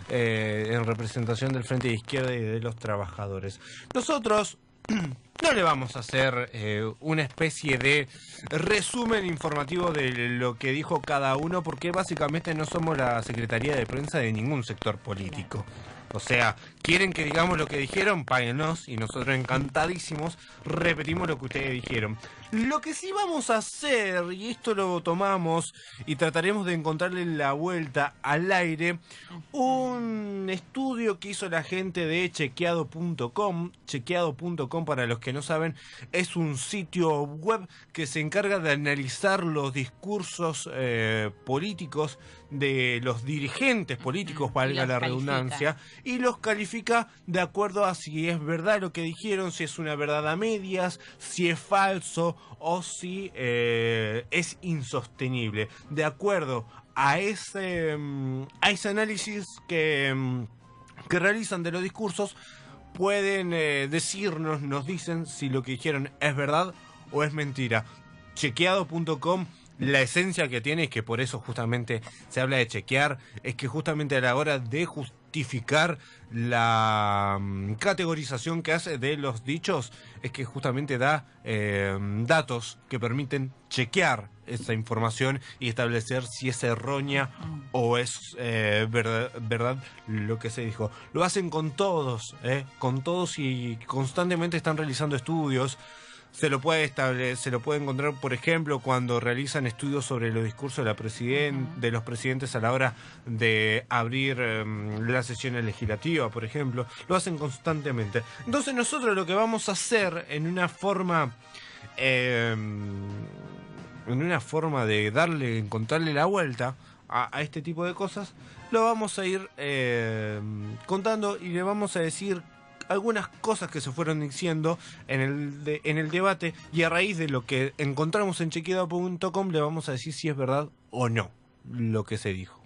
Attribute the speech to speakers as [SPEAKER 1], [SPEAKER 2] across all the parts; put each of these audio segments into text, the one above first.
[SPEAKER 1] en representación del Frente de Izquierda y de los Trabajadores. Nosotros no le vamos a hacer una especie de resumen informativo de lo que dijo cada uno, porque básicamente no somos la Secretaría de Prensa de ningún sector político. O sea, quieren que digamos lo que dijeron, páguenos, y nosotros encantadísimos repetimos lo que ustedes dijeron. Lo que sí vamos a hacer, y esto lo tomamos y trataremos de encontrarle la vuelta al aire, un estudio que hizo la gente de chequeado.com. Chequeado.com, para los que no saben, es un sitio web que se encarga de analizar los discursos políticos de los dirigentes políticos, valga la redundancia, y los califica de acuerdo a si es verdad lo que dijeron, si es una verdad a medias, si es falso o si es insostenible. De acuerdo a ese análisis que realizan de los discursos, pueden decirnos, nos dicen si lo que dijeron es verdad o es mentira. Chequeado.com, la esencia que tiene, es que por eso justamente se habla de chequear, es que justamente a la hora de justificar la categorización que hace de los dichos, es que justamente da datos que permiten chequear esa información y establecer si es errónea o es verdad lo que se dijo. Lo hacen con todos y constantemente están realizando estudios. Se lo puede encontrar, por ejemplo, cuando realizan estudios sobre los discursos de los presidentes a la hora de abrir la sesión legislativa, por ejemplo. Lo hacen constantemente. Entonces nosotros lo que vamos a hacer en una forma de encontrarle la vuelta a este tipo de cosas, lo vamos a ir contando y le vamos a decir algunas cosas que se fueron diciendo en el debate, y a raíz de lo que encontramos en chequeado.com le vamos a decir si es verdad o no lo que se dijo.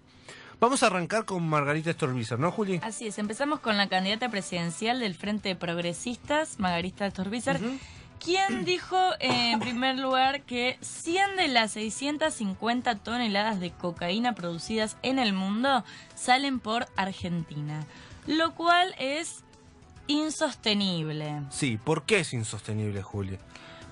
[SPEAKER 1] Vamos a arrancar con Margarita Stolbizer, ¿no, Juli?
[SPEAKER 2] Así es, empezamos con la candidata presidencial del Frente Progresistas, Margarita Stolbizer, quien dijo en primer lugar que 100 de las 650 toneladas de cocaína producidas en el mundo salen por Argentina, lo cual es insostenible.
[SPEAKER 1] Sí, ¿por qué es insostenible, Juli?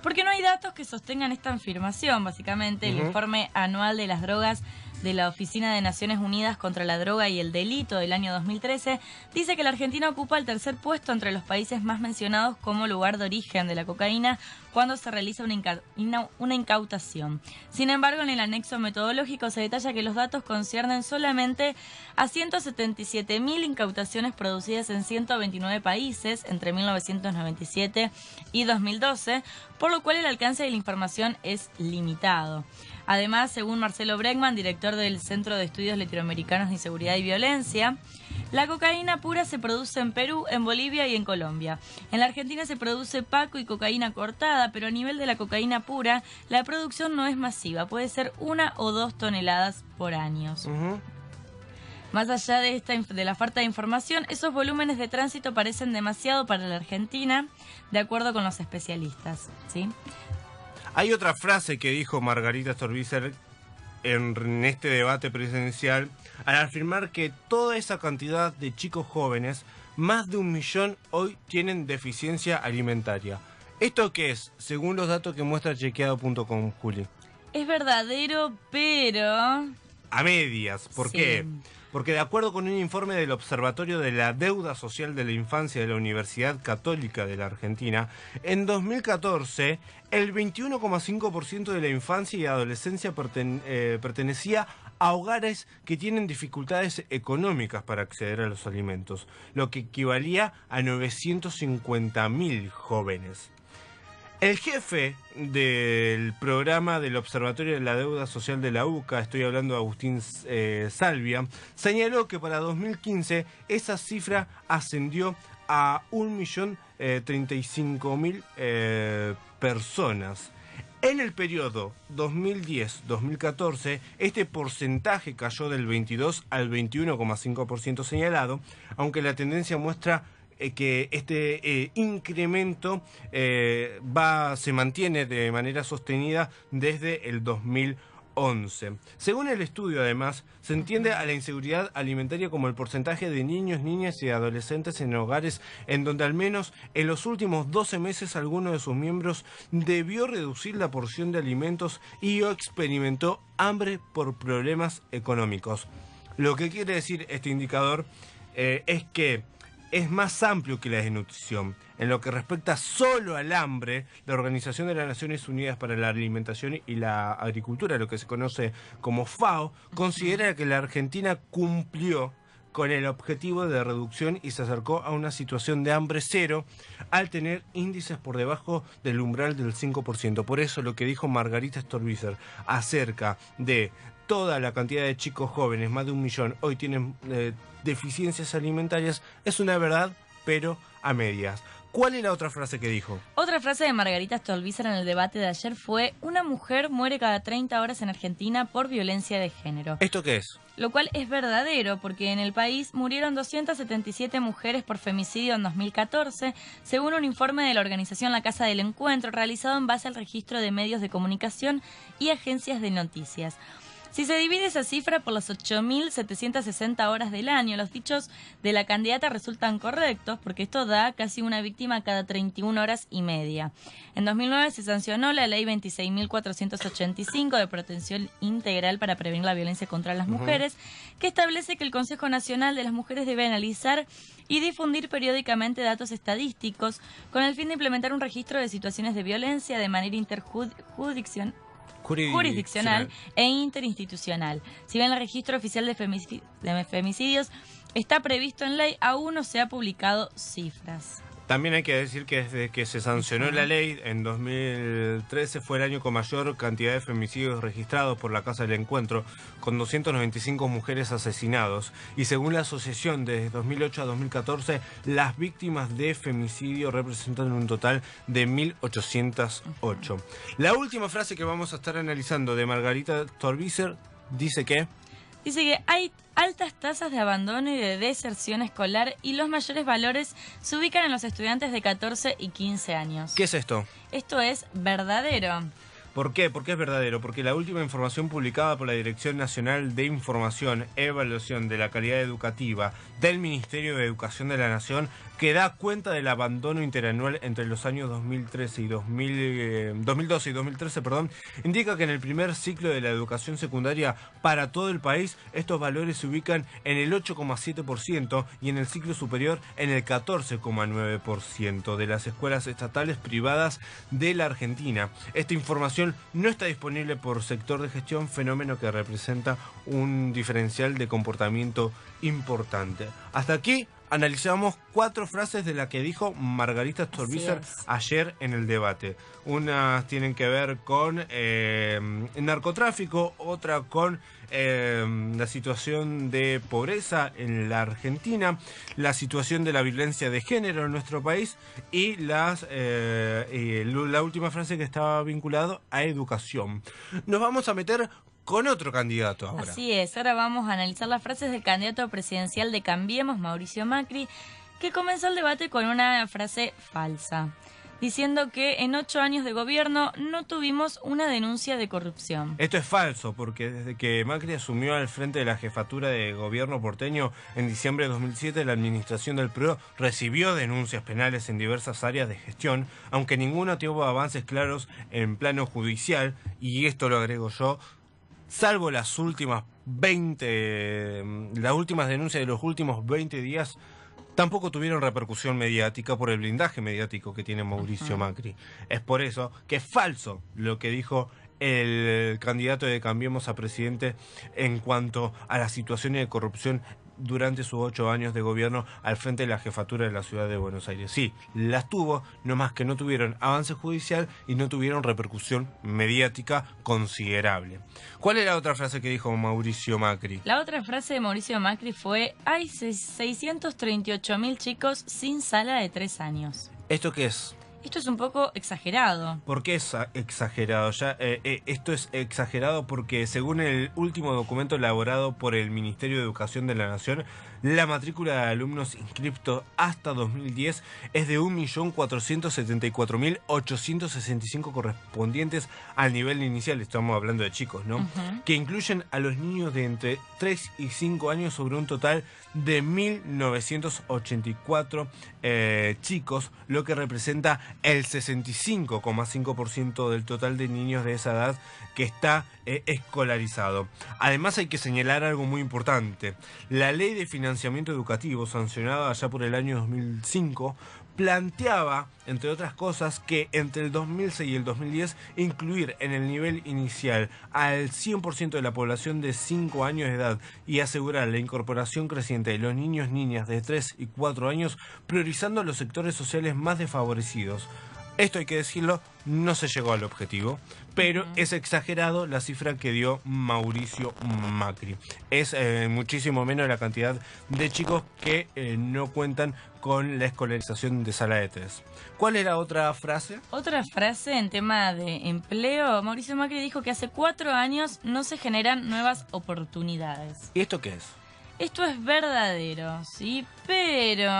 [SPEAKER 2] Porque no hay datos que sostengan esta afirmación. Básicamente, el informe anual de las drogas de la Oficina de Naciones Unidas contra la Droga y el Delito del año 2013 dice que la Argentina ocupa el tercer puesto entre los países más mencionados como lugar de origen de la cocaína cuando se realiza una incautación. Sin embargo, en el anexo metodológico se detalla que los datos conciernen solamente a 177.000 incautaciones producidas en 129 países entre 1997 y 2012, por lo cual el alcance de la información es limitado. Además, según Marcelo Bregman, director del Centro de Estudios Latinoamericanos de Inseguridad y Violencia, la cocaína pura se produce en Perú, en Bolivia y en Colombia. En la Argentina se produce paco y cocaína cortada, pero a nivel de la cocaína pura, la producción no es masiva, puede ser 1 o 2 toneladas por año. Más allá de la falta de información, esos volúmenes de tránsito parecen demasiado para la Argentina, de acuerdo con los especialistas, ¿sí?
[SPEAKER 1] Hay otra frase que dijo Margarita Stolbizer en este debate presidencial, al afirmar que toda esa cantidad de chicos jóvenes, más de 1 millón, hoy tienen deficiencia alimentaria. ¿Esto qué es? Según los datos que muestra chequeado.com, Juli.
[SPEAKER 2] Es verdadero, pero
[SPEAKER 1] a medias. ¿Por qué? Porque de acuerdo con un informe del Observatorio de la Deuda Social de la Infancia de la Universidad Católica de la Argentina, en 2014 el 21,5% de la infancia y adolescencia pertenecía a hogares que tienen dificultades económicas para acceder a los alimentos, lo que equivalía a 950.000 jóvenes. El jefe del programa del Observatorio de la Deuda Social de la UCA, estoy hablando de Agustín Salvia, señaló que para 2015 esa cifra ascendió a 1.035.000 personas. En el periodo 2010-2014, este porcentaje cayó del 22 al 21,5% señalado, aunque la tendencia muestra que este incremento se mantiene de manera sostenida desde el 2011. 2011. Según el estudio, además, se entiende a la inseguridad alimentaria como el porcentaje de niños, niñas y adolescentes en hogares en donde al menos en los últimos 12 meses alguno de sus miembros debió reducir la porción de alimentos y o experimentó hambre por problemas económicos. Lo que quiere decir este indicador es que es más amplio que la desnutrición. En lo que respecta solo al hambre, la Organización de las Naciones Unidas para la Alimentación y la Agricultura, lo que se conoce como FAO, considera que la Argentina cumplió con el objetivo de reducción y se acercó a una situación de hambre cero al tener índices por debajo del umbral del 5%. Por eso lo que dijo Margarita Stolbizer acerca de toda la cantidad de chicos jóvenes, más de 1 millón, hoy tienen deficiencias alimentarias, es una verdad, pero a medias. ¿Cuál es la otra frase que dijo?
[SPEAKER 2] Otra frase de Margarita Stolbizer en el debate de ayer fue: una mujer muere cada 30 horas en Argentina por violencia de género.
[SPEAKER 1] ¿Esto qué es?
[SPEAKER 2] Lo cual es verdadero, porque en el país murieron 277 mujeres por femicidio en 2014, según un informe de la organización La Casa del Encuentro, realizado en base al registro de medios de comunicación y agencias de noticias. Si se divide esa cifra por las 8.760 horas del año, los dichos de la candidata resultan correctos, porque esto da casi una víctima cada 31 horas y media. En 2009 se sancionó la ley 26.485 de protección integral para prevenir la violencia contra las mujeres, que establece que el Consejo Nacional de las Mujeres debe analizar y difundir periódicamente datos estadísticos con el fin de implementar un registro de situaciones de violencia de manera jurisdiccional e interinstitucional. Si bien el registro oficial de femicidios está previsto en ley, aún no se ha publicado cifras.
[SPEAKER 1] También hay que decir que desde que se sancionó la ley en 2013 fue el año con mayor cantidad de femicidios registrados por la Casa del Encuentro, con 295 mujeres asesinados. Y según la asociación, desde 2008 a 2014, las víctimas de femicidio representan un total de 1.808. La última frase que vamos a estar analizando de Margarita Stolbizer dice que...
[SPEAKER 2] Dice que hay altas tasas de abandono y de deserción escolar y los mayores valores se ubican en los estudiantes de 14 y 15 años.
[SPEAKER 1] ¿Qué es esto?
[SPEAKER 2] Esto es verdadero.
[SPEAKER 1] ¿Por qué? ¿Por qué es verdadero? Porque la última información publicada por la Dirección Nacional de Información e Evaluación de la Calidad Educativa del Ministerio de Educación de la Nación, que da cuenta del abandono interanual entre los años 2012 y 2013, indica que en el primer ciclo de la educación secundaria para todo el país, estos valores se ubican en el 8,7% y en el ciclo superior en el 14,9% de las escuelas estatales privadas de la Argentina. Esta información no está disponible por sector de gestión, fenómeno que representa un diferencial de comportamiento importante. Hasta aquí analizamos 4 frases de las que dijo Margarita Stolbizer ayer en el debate. Unas tienen que ver con narcotráfico, otra con la situación de pobreza en la Argentina, la situación de la violencia de género en nuestro país y la última frase que estaba vinculado a educación. Nos vamos a meter con otro candidato ahora.
[SPEAKER 2] Así es, ahora vamos a analizar las frases del candidato presidencial de Cambiemos, Mauricio Macri, que comenzó el debate con una frase falsa, diciendo que en 8 años de gobierno no tuvimos una denuncia de corrupción.
[SPEAKER 1] Esto es falso, porque desde que Macri asumió al frente de la jefatura de gobierno porteño en diciembre de 2007, la administración del PRO recibió denuncias penales en diversas áreas de gestión, aunque ninguno tuvo avances claros en plano judicial, y esto lo agrego yo, salvo las últimas denuncias de los últimos 20 días, tampoco tuvieron repercusión mediática por el blindaje mediático que tiene Mauricio Macri. Es por eso que es falso lo que dijo el candidato de Cambiemos a presidente en cuanto a las situaciones de corrupción durante sus 8 años de gobierno al frente de la jefatura de la ciudad de Buenos Aires. Sí, las tuvo, no más que no tuvieron avance judicial y no tuvieron repercusión mediática considerable. ¿Cuál es la otra frase que dijo Mauricio Macri?
[SPEAKER 2] La otra frase de Mauricio Macri fue: hay 638.000 chicos sin sala de 3 años.
[SPEAKER 1] ¿Esto qué es?
[SPEAKER 2] Esto es un poco exagerado.
[SPEAKER 1] ¿Por qué es exagerado? Esto es exagerado porque según el último documento elaborado por el Ministerio de Educación de la Nación, La matrícula de alumnos inscriptos hasta 2010 es de 1.474.865 correspondientes al nivel inicial, estamos hablando de chicos, ¿no? Que incluyen a los niños de entre 3 y 5 años sobre un total de 1.984 chicos, lo que representa el 65,5% del total de niños de esa edad que está escolarizado. Además hay que señalar algo muy importante. La Ley de Financiamiento Educativo, sancionada allá por el año 2005, planteaba, entre otras cosas, que entre el 2006 y el 2010 incluir en el nivel inicial al 100% de la población de 5 años de edad y asegurar la incorporación creciente de los niños y niñas de 3 y 4 años, priorizando los sectores sociales más desfavorecidos. Esto hay que decirlo, no se llegó al objetivo, pero es exagerado la cifra que dio Mauricio Macri. Es muchísimo menos la cantidad de chicos que no cuentan con la escolarización de sala de 3. ¿Cuál era otra frase?
[SPEAKER 2] Otra frase en tema de empleo. Mauricio Macri dijo que hace 4 años no se generan nuevas oportunidades.
[SPEAKER 1] ¿Y esto qué es?
[SPEAKER 2] Esto es verdadero, ¿sí? Pero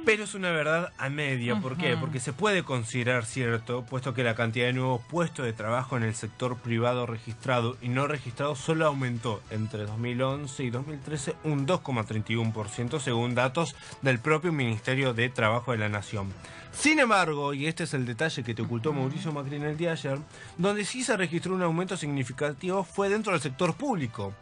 [SPEAKER 1] es una verdad a media. ¿Por qué? Porque se puede considerar cierto, puesto que la cantidad de nuevos puestos de trabajo en el sector privado registrado y no registrado solo aumentó entre 2011 y 2013 un 2,31% según datos del propio Ministerio de Trabajo de la Nación. Sin embargo, y este es el detalle que te ocultó Mauricio Macri en el día de ayer, donde sí se registró un aumento significativo fue dentro del sector público.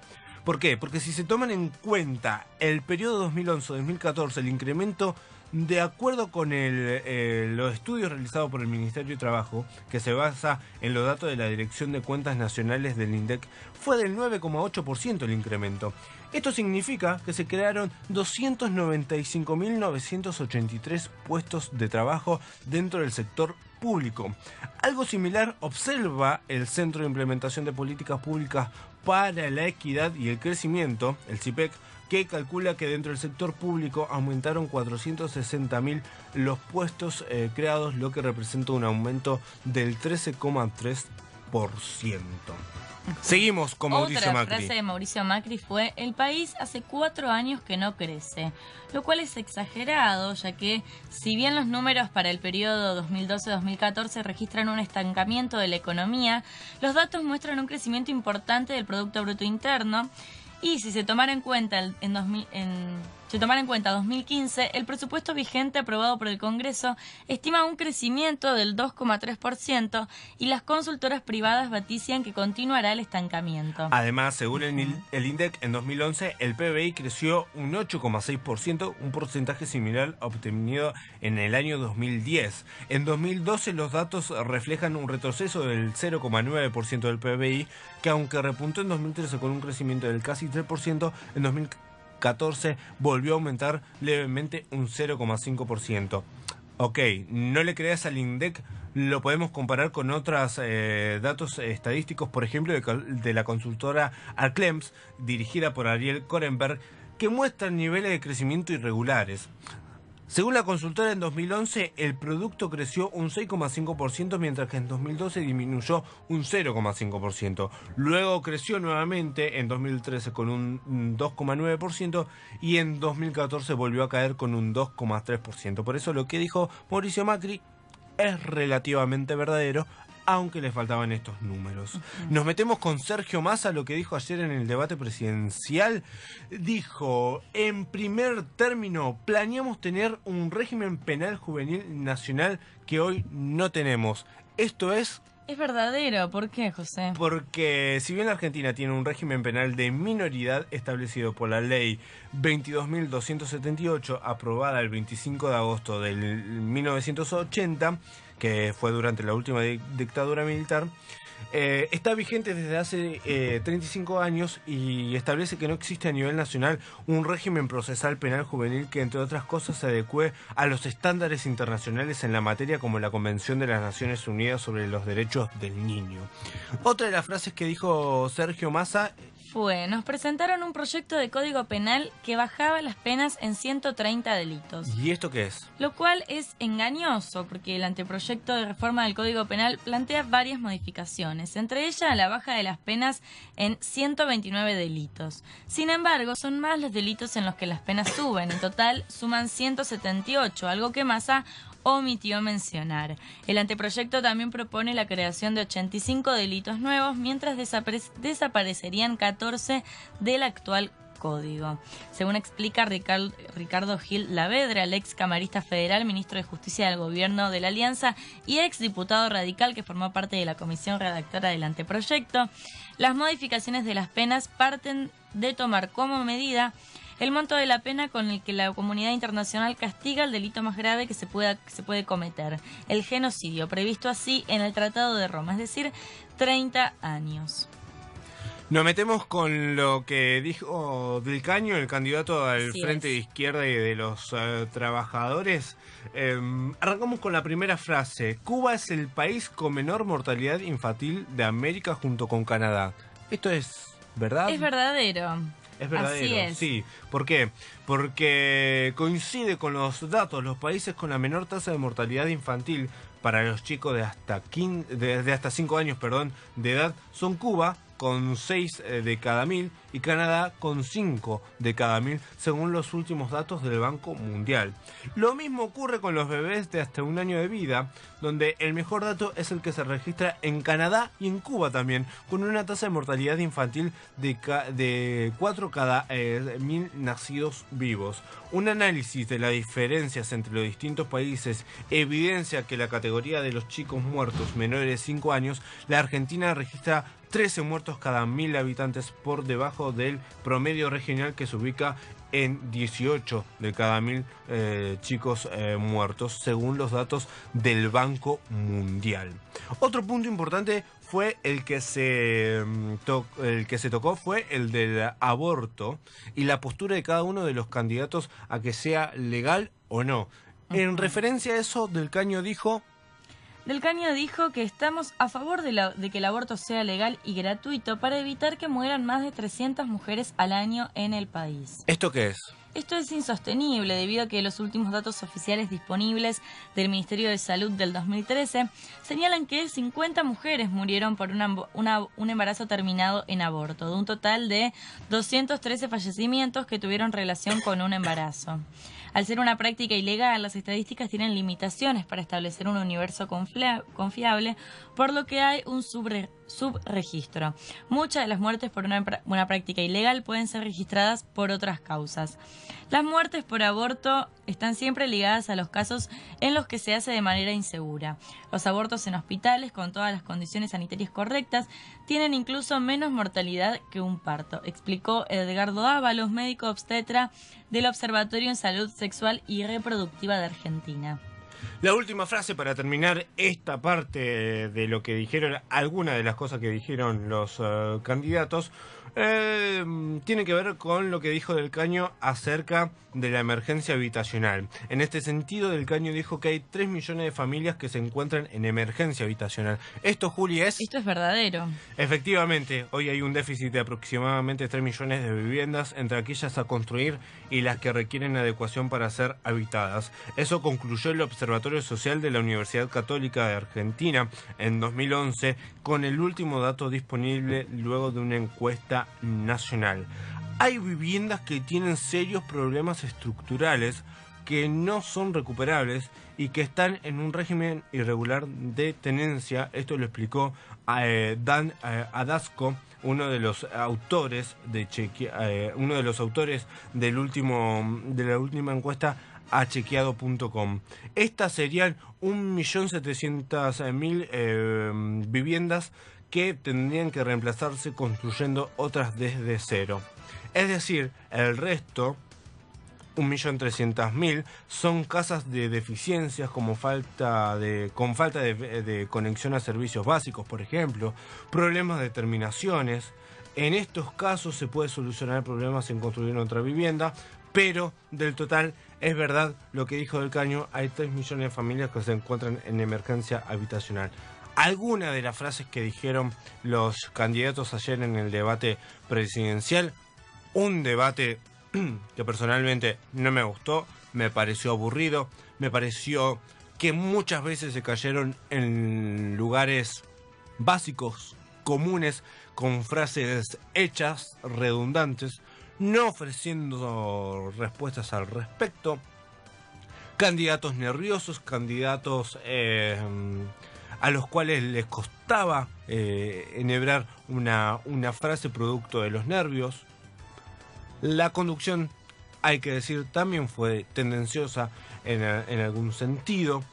[SPEAKER 1] ¿Por qué? Porque si se toman en cuenta el periodo 2011-2014, el incremento, de acuerdo con los estudios realizados por el Ministerio de Trabajo, que se basa en los datos de la Dirección de Cuentas Nacionales del INDEC, fue del 9,8% el incremento. Esto significa que se crearon 295.983 puestos de trabajo dentro del sector público. Algo similar observa el Centro de Implementación de Políticas Públicas para la Equidad y el Crecimiento, el CIPEC, que calcula que dentro del sector público aumentaron 460.000 los puestos creados, lo que representa un aumento del 13,3%. Seguimos con Mauricio Macri.
[SPEAKER 2] Otra frase de Mauricio Macri fue: el país hace 4 años que no crece, lo cual es exagerado, ya que si bien los números para el periodo 2012-2014 registran un estancamiento de la economía, los datos muestran un crecimiento importante del Producto Bruto Interno. Y si se tomara en cuenta se tomara en cuenta 2015, el presupuesto vigente aprobado por el Congreso estima un crecimiento del 2,3% y las consultoras privadas vatician que continuará el estancamiento.
[SPEAKER 1] Además, según el INDEC, en 2011 el PBI creció un 8,6%, un porcentaje similar obtenido en el año 2010. En 2012 los datos reflejan un retroceso del 0,9% del PBI, que aunque repuntó en 2013 con un crecimiento del casi 3%, en 2014 volvió a aumentar levemente un 0,5%. Ok, no le creas al INDEC, lo podemos comparar con otros datos estadísticos, por ejemplo, de la consultora Arclems, dirigida por Ariel Korenberg, que muestran niveles de crecimiento irregulares. Según la consultora, en 2011 el producto creció un 6,5%, mientras que en 2012 disminuyó un 0,5%. Luego creció nuevamente en 2013 con un 2,9% y en 2014 volvió a caer con un 2,3%. Por eso lo que dijo Mauricio Macri es relativamente verdadero, aunque le faltaban estos números. Nos metemos con Sergio Massa, lo que dijo ayer en el debate presidencial. Dijo: en primer término, planeamos tener un régimen penal juvenil nacional que hoy no tenemos. Esto es
[SPEAKER 2] verdadero. ¿Por qué, José?
[SPEAKER 1] Porque si bien la Argentina tiene un régimen penal de minoridad establecido por la ley 22.278, aprobada el 25 de agosto del 1980, que fue durante la última dictadura militar, está vigente desde hace 35 años y establece que no existe a nivel nacional un régimen procesal penal juvenil que, entre otras cosas, se adecue a los estándares internacionales en la materia, como la Convención de las Naciones Unidas sobre los Derechos del Niño. Otra de las frases que dijo Sergio Massa
[SPEAKER 2] fue, nos presentaron un proyecto de código penal que bajaba las penas en 130 delitos.
[SPEAKER 1] ¿Y esto qué es?
[SPEAKER 2] Lo cual es engañoso porque el anteproyecto de reforma del Código Penal plantea varias modificaciones, entre ellas la baja de las penas en 129 delitos. Sin embargo, son más los delitos en los que las penas suben, en total suman 178, algo que Massa omitió mencionar. El anteproyecto también propone la creación de 85 delitos nuevos, mientras desaparecerían 14 del actual código. Según explica Ricardo Gil Lavedra, el ex camarista federal, ministro de Justicia del gobierno de la Alianza y ex diputado radical que formó parte de la comisión redactora del anteproyecto, las modificaciones de las penas parten de tomar como medida el monto de la pena con el que la comunidad internacional castiga el delito más grave que se puede cometer, el genocidio, previsto así en el Tratado de Roma, es decir, 30 años.
[SPEAKER 1] Nos metemos con lo que dijo Del Caño, el candidato al Frente de Izquierda y de los Trabajadores. Arrancamos con la primera frase. Cuba es el país con menor mortalidad infantil de América junto con Canadá. ¿Esto es verdad?
[SPEAKER 2] Es verdadero.
[SPEAKER 1] Es verdadero,
[SPEAKER 2] así es.
[SPEAKER 1] Sí. ¿Por qué? Porque coincide con los datos. Los países con la menor tasa de mortalidad infantil para los chicos de hasta 5 años, de edad son Cuba, con 6 de cada 1000, y Canadá con 5 de cada 1000, según los últimos datos del Banco Mundial. Lo mismo ocurre con los bebés de hasta 1 año de vida, donde el mejor dato es el que se registra en Canadá y en Cuba también, con una tasa de mortalidad infantil de 4 cada 1000 nacidos vivos. Un análisis de las diferencias entre los distintos países evidencia que la categoría de los chicos muertos menores de 5 años, la Argentina registra 13 muertos cada 1000 habitantes, por debajo del promedio regional que se ubica en 18 de cada 1000 chicos muertos, según los datos del Banco Mundial. Otro punto importante fue el que se tocó fue el del aborto y la postura de cada uno de los candidatos a que sea legal o no. En referencia a eso, Del Caño dijo...
[SPEAKER 2] Del Caño dijo que estamos a favor de que el aborto sea legal y gratuito para evitar que mueran más de 300 mujeres al año en el país.
[SPEAKER 1] ¿Esto qué es?
[SPEAKER 2] Esto es insostenible debido a que los últimos datos oficiales disponibles del Ministerio de Salud del 2013 señalan que 50 mujeres murieron por un embarazo terminado en aborto, de un total de 213 fallecimientos que tuvieron relación con un embarazo. Al ser una práctica ilegal, las estadísticas tienen limitaciones para establecer un universo confiable, por lo que hay un subregistro. Muchas de las muertes por una práctica ilegal pueden ser registradas por otras causas. Las muertes por aborto están siempre ligadas a los casos en los que se hace de manera insegura. Los abortos en hospitales, con todas las condiciones sanitarias correctas, tienen incluso menos mortalidad que un parto, explicó Edgardo Ábalos, médico obstetra del Observatorio en Salud Sexual y Reproductiva de Argentina.
[SPEAKER 1] La última frase para terminar esta parte de lo que dijeron, algunas de las cosas que dijeron los candidatos, tiene que ver con lo que dijo Del Caño acerca de la emergencia habitacional. En este sentido, Del Caño dijo que hay 3 millones de familias que se encuentran en emergencia habitacional. Esto, Juli, es...
[SPEAKER 2] Esto es verdadero.
[SPEAKER 1] Efectivamente, hoy hay un déficit de aproximadamente 3 millones de viviendas, entre aquellas a construir y las que requieren adecuación para ser habitadas. Eso concluyó el Observatorio Social de la Universidad Católica de Argentina en 2011, con el último dato disponible luego de una encuesta nacional. Hay viviendas que tienen serios problemas estructurales que no son recuperables y que están en un régimen irregular de tenencia. Esto lo explicó Dan Adasco, uno de los autores de la última encuesta a chequeado.com. Estas serían 1.700.000 viviendas que tendrían que reemplazarse construyendo otras desde cero. Es decir, el resto, 1.300.000, son casas de deficiencias como falta de conexión a servicios básicos, por ejemplo, problemas de terminaciones. En estos casos se puede solucionar problemas en construir otra vivienda, pero del total es verdad lo que dijo Del Caño, hay 3 millones de familias que se encuentran en emergencia habitacional. algunas de las frases que dijeron los candidatos ayer en el debate presidencial. Un debate que personalmente no me gustó, me pareció aburrido, me pareció que muchas veces se cayeron en lugares básicos, comunes, con frases hechas, redundantes, no ofreciendo respuestas al respecto. Candidatos nerviosos, candidatos a los cuales les costaba enhebrar una frase producto de los nervios. La conducción, hay que decir, también fue tendenciosa en algún sentido.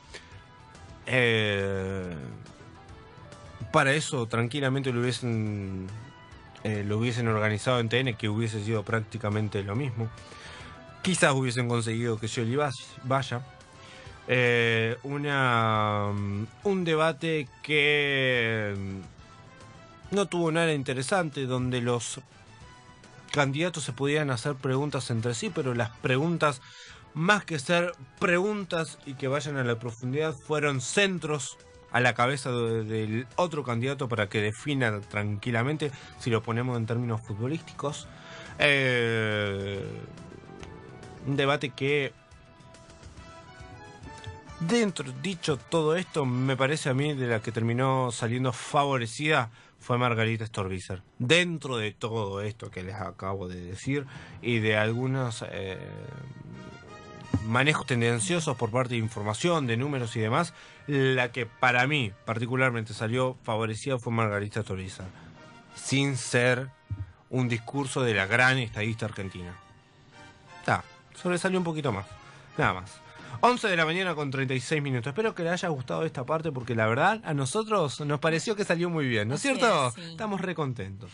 [SPEAKER 1] Para eso tranquilamente lo hubiesen organizado en TN, que hubiese sido prácticamente lo mismo. Quizás hubiesen conseguido que Scioli vaya. Un debate que no tuvo nada interesante, donde los candidatos se podían hacer preguntas entre sí, pero las preguntas, más que ser preguntas y que vayan a la profundidad, fueron centros a la cabeza del otro candidato para que defina tranquilamente, si lo ponemos en términos futbolísticos. Un debate que, dicho todo esto, me parece a mí de la que terminó saliendo favorecida fue Margarita Stolbizer. Dentro de todo esto que les acabo de decir y de algunos manejos tendenciosos por parte de información, de números y demás, la que para mí particularmente salió favorecida fue Margarita Stolbizer, sin ser un discurso de la gran estadista argentina. Sobresalió un poquito más, nada más. 11 de la mañana con 36 minutos. Espero que les haya gustado esta parte, porque la verdad a nosotros nos pareció que salió muy bien, ¿no es cierto?
[SPEAKER 2] Sí.
[SPEAKER 1] Estamos re contentos.